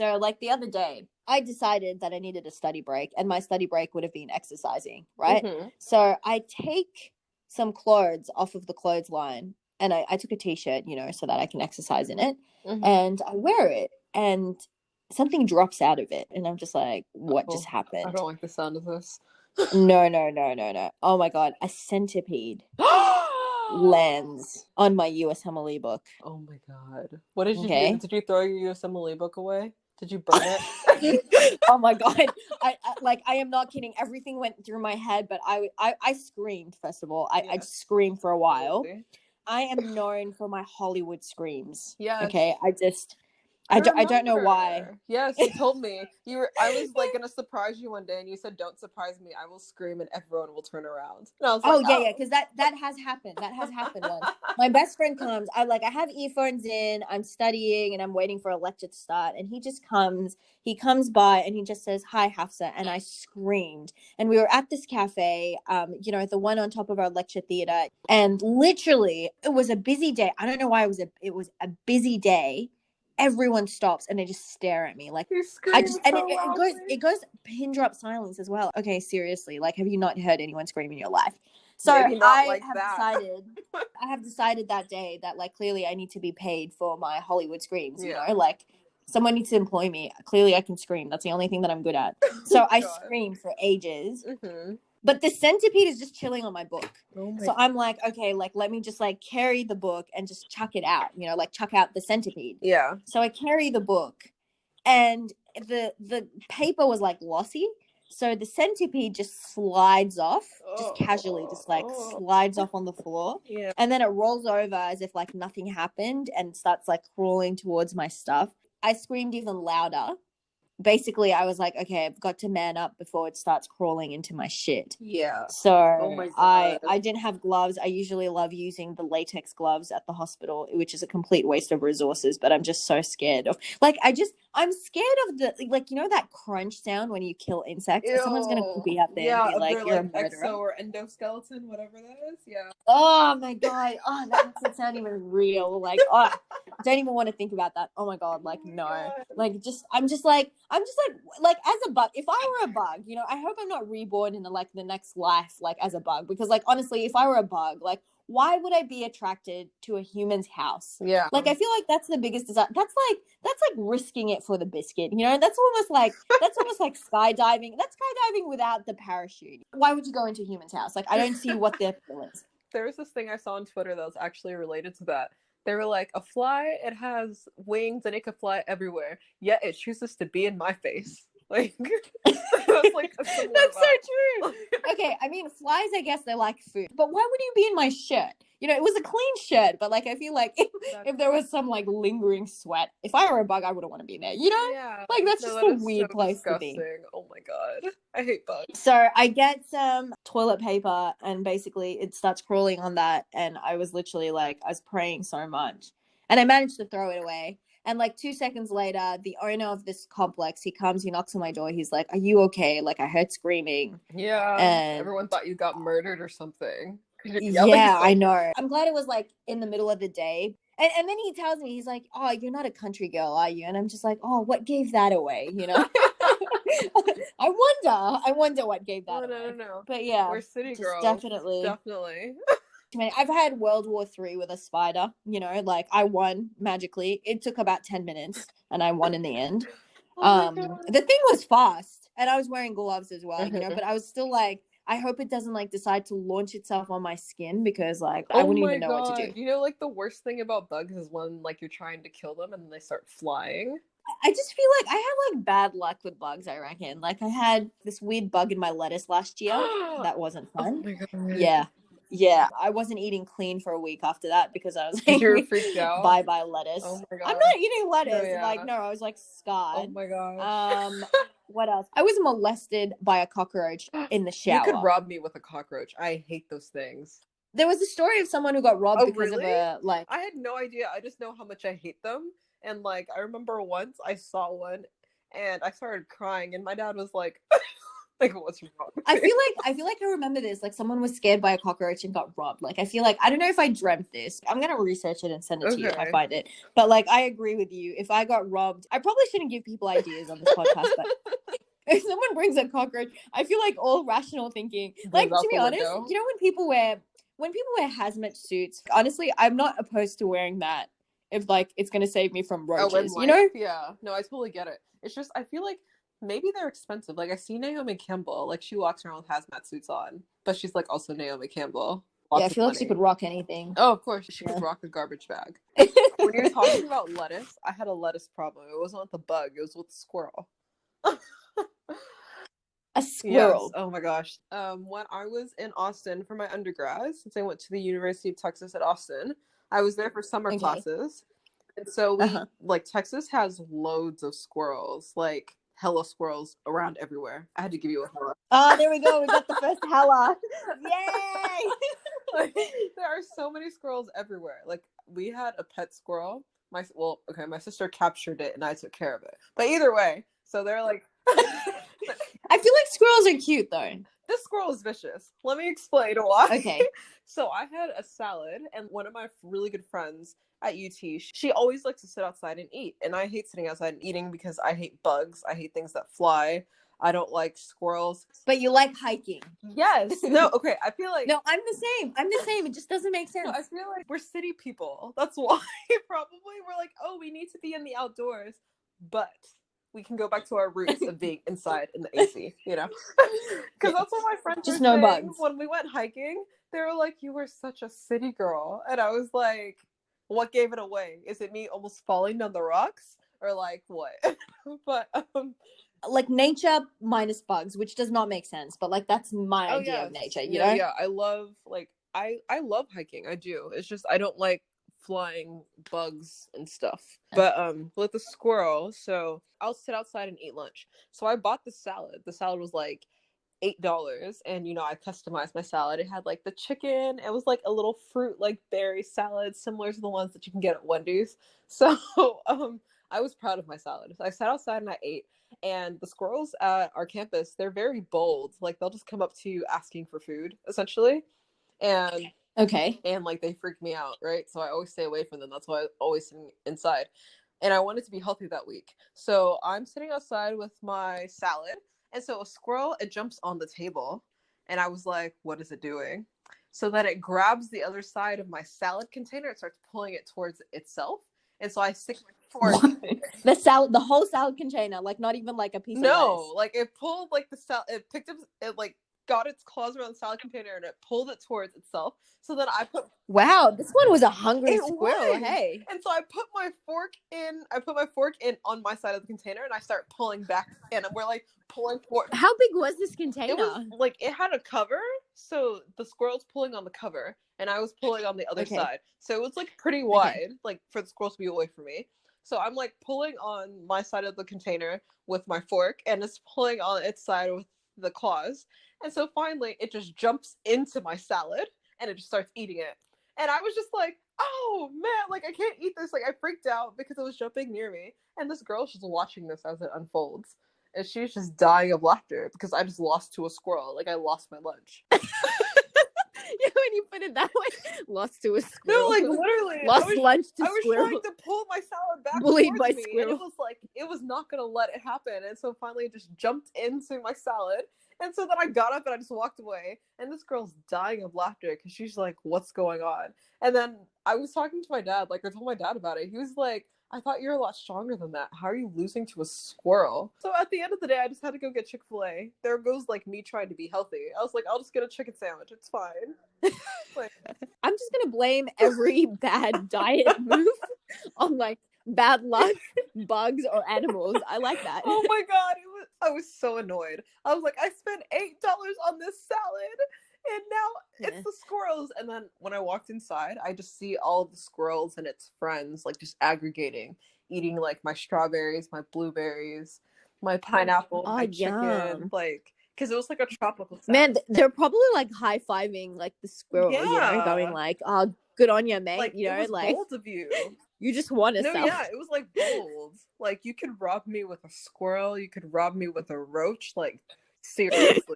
So like the other day, I decided that I needed a study break, and my study break would have been exercising, right? Mm-hmm. So I take some clothes off of the clothesline, and I took a t-shirt, so that I can exercise in it, Mm-hmm. and I wear it, and something drops out of it, and I'm just like, what just Oh, I happened? don't like the sound of this. No, no, no, no, no. Oh my God, a centipede lands on my USMLE book. Oh my god. What did you do? Okay. Did you throw your USMLE book away? Did you burn it? Oh my God. I am not kidding. Everything went through my head, but I screamed, first of all. I Yes, screamed for a while. absolutely. I am known for my Hollywood screams. Yes. Okay. I I don't know why. remember. Yes, you told me. I was like gonna surprise you one day and you said, "Don't surprise me. I will scream and everyone will turn around." And I was like, Oh yeah, yeah, "Oh." because that has happened. That has happened once. My best friend comes. I have earphones in. I'm studying and I'm waiting for a lecture to start. And he just comes. He comes by and he just says, "Hi, Hafsa," and I screamed. And we were at this cafe, the one on top of our lecture theater. And literally, it was a busy day. I don't know why it was a busy day. Everyone stops and they just stare at me like You I just screamed and so loudly. it goes pin drop silence as well. Okay, seriously, like have you not heard anyone scream in your life? So Maybe not like that. I have decided that day that like clearly I need to be paid for my Hollywood screams, Yeah. like someone needs to employ me. Clearly I can scream. That's the only thing that I'm good at. Oh So I god. screamed for ages. Mm-hmm. But the centipede is just chilling on my book. Oh my So I'm like, okay, like let me just like carry the book and just chuck it out, like chuck out the centipede. Yeah. So I carry the book and the paper was like glossy. So the centipede just slides off, just casually, just like Oh. slides off on the floor. Yeah. And then it rolls over as if like nothing happened and starts like crawling towards my stuff. I screamed even louder. Basically, I was like, okay, I've got to man up before it starts crawling into my shit. Yeah. So Oh my god. I didn't have gloves. I usually love using the latex gloves at the hospital, which is a complete waste of resources, but I'm just so scared of I'm scared of that crunch sound when you kill insects. Someone's gonna Ew. be out there and Yeah, be if like, they're you're a like murderer. exo or endoskeleton, whatever that is. Yeah. Oh my God. Oh, that makes it sound even real. Like, oh, I don't even want to think about that. Oh my God. Like, no. God. Like, I'm just like, as a bug, if I were a bug, I hope I'm not reborn in the next life, like as a bug, because like, honestly, if I were a bug, like, why would I be attracted to a human's house? Yeah. Like, I feel like that's the biggest desire. That's like risking it for the biscuit, that's almost like skydiving. That's skydiving without the parachute. Why would you go into a human's house? Like, I don't see what their appeal is. There was this thing I saw on Twitter that was actually related to that. They were like, a fly, it has wings and it can fly everywhere, yet it chooses to be in my face. Like, that's like a similar That's so vibe. true. Okay, I mean, flies, I guess they like food, but why would you be in my shirt? It was a clean shirt, but like I feel like if there was some like lingering sweat, if I were a bug, I wouldn't want to be there. Yeah. Like that's No, just that a is so weird place to be. disgusting. Oh my god. I hate bugs. So I get some toilet paper and basically it starts crawling on that. And I was literally like, I was praying so much. And I managed to throw it away. And like 2 seconds later, the owner of this complex, he comes, he knocks on my door. He's like, are you okay? Like I heard screaming. Yeah. And Everyone thought you got murdered or something. You're yelling yeah, so I much. know. I'm glad it was like in the middle of the day. And then he tells me, he's like, oh, you're not a country girl, are you? And I'm just like, oh, what gave that away? I wonder what gave that away. No. But yeah, We're city just girls. definitely. Definitely. I mean, I've had World War III with a spider, like I won magically. It took about 10 minutes and I won in the end. Oh my god. The thing was fast and I was wearing gloves as well, Mhm. but I was still like, I hope it doesn't like decide to launch itself on my skin because like I Oh wouldn't my even know what to god. do. Like the worst thing about bugs is when like you're trying to kill them and then they start flying. I just feel like I have like bad luck with bugs, I reckon. Like I had this weird bug in my lettuce last year. That wasn't Oh fun. my god. Yeah. Yeah. I wasn't eating clean for a week after that because I was You were like, freaked out. bye lettuce. Oh my I'm god. not eating No, lettuce. yeah. No, I was like Oh scarred. my gosh. What else? I was molested by a cockroach in the You could shower. rob me with a cockroach. I hate those things. There was a story of someone who got robbed Oh, because really? of I had no idea. I just know how much I hate them. And like I remember once I saw one and I started crying and my dad was like Like, what's wrong with I you? feel like I remember this. Like someone was scared by a cockroach and got robbed. Like I feel like I don't know if I dreamt this. I'm gonna research it and send it to you if I Okay. find it. But like I agree with you. If I got robbed, I probably shouldn't give people ideas on this podcast. But if someone brings a cockroach, I feel like all rational thinking. Like Goes to out be the honest, window. you know when people wear hazmat suits. Honestly, I'm not opposed to wearing that if like it's gonna save me from Oh, in roaches. You life? know? Yeah. No, I totally get it. It's just, I feel like maybe they're expensive. Like, I see Naomi Campbell, like, she walks around with hazmat suits on, but she's, like, also Naomi Campbell. Yeah, I Lots of feel like she money. could rock anything. Oh, of course. She Yeah. could rock a garbage bag. When you're talking about lettuce, I had a lettuce problem. It wasn't with the bug, it was with the squirrel. A Yes. squirrel. Oh my gosh. When I was in Austin for my undergrad, since I went to the University of Texas at Austin, I was there for summer Okay. classes. And so Uh-huh. like, Texas has loads of squirrels, like hella squirrels around everywhere. I had to give you a hella. Oh, there we go. We got the first hella. Yay! Like, there are so many squirrels everywhere. Like, we had a pet squirrel. My sister captured it and I took care of it. But either way, so they're like I feel like squirrels are cute though. this squirrel is vicious. Let me explain why. Okay. So I had a salad, and one of my really good friends at UT, she always likes to sit outside and eat. And I hate sitting outside and eating because I hate bugs. I hate things that fly. I don't like squirrels. But you like hiking. Yes. No, okay. I feel like No, I'm the same. I'm the same. It just doesn't make sense. no, I feel like we're city people. That's why probably we're like, oh, we need to be in the outdoors, but we can go back to our roots of being inside in the AC, you know? Because that's what my friends Just were no saying bugs. when we went hiking. They were like, you were such a city girl. And I was like, what gave it away? Is it me almost falling down the rocks? Or like what? But Like nature minus bugs, which does not make sense, but like that's my idea of nature, you know? Yeah, I love like I love hiking. I do. It's just I don't like flying bugs and stuff. But with the squirrel, so I'll sit outside and eat lunch. So I bought the salad. The salad was like $8, and I customized my salad. It had like the chicken. It was like a little fruit like berry salad, similar to the ones that you can get at Wendy's. So I was proud of my salad. So I sat outside and I ate. And the squirrels at our campus, they're very bold. Like, they'll just come up to you asking for food, essentially. And Okay. like, they freak me out, right? So I always stay away from them. That's why I always sit inside. And I wanted to be healthy that week. So I'm sitting outside with my salad. And so a squirrel, it jumps on the table. And I was like, what is it doing? So then it grabs the other side of my salad container. It starts pulling it towards itself. And so I stick my fork. The whole salad container, like not even like a piece of lettuce. No, like it pulled like the salad. It picked up. It like got its claws around the salad container and it pulled it towards itself. So then I put. Wow, this one was a hungry It squirrel. was. Hey. And so I put my fork in. I put my fork in on my side of the container and I start pulling back. And we're like pulling forward. How big was this container? It was like it had a cover, so the squirrel's pulling on the cover, and I was pulling on the other side. So it was like pretty wide, like for the squirrel to be away from me. So I'm like pulling on my side of the container with my fork, and it's pulling on its side with the claws. And so finally, it just jumps into my salad, and it just starts eating it. And I was just like, oh man, like I can't eat this. Like I freaked out because it was jumping near me, and this girl's just watching this as it unfolds. And she's just dying of laughter because I just lost to a squirrel. Like I lost my lunch. Yeah, when you put it that way, lost to a squirrel. No, like literally, lost lunch to squirrel. I was trying to pull my salad back towards me, squirrel. And it was like it was not gonna let it happen. And so finally, it just jumped into my salad. And so then I got up and I just walked away. And this girl's dying of laughter because she's like, "What's going on?" And then I was talking to my dad. Like I told my dad about it. He was like, I thought you're a lot stronger than that. How are you losing to a squirrel? So at the end of the day, I just had to go get Chick-fil-A. There goes like me trying to be healthy. I was like, I'll just get a chicken sandwich. It's fine. Like, I'm just gonna blame every bad diet move on like bad luck, bugs, or animals. I like that. Oh my god, I was so annoyed. I was like, I spent $8 on this salad. And now it's the squirrels. And then when I walked inside, I just see all of the squirrels and its friends like just aggregating, eating like my strawberries, my blueberries, my pineapple, my chicken, like because it was like a tropical salad. Man, they're probably like high-fiving like the squirrel, you know, going like, "Oh, good on you, mate." Like, you know, it was like bold of you. You just want to No, yeah, it was like bold. Like you could rob me with a squirrel, you could rob me with a roach, like Seriously.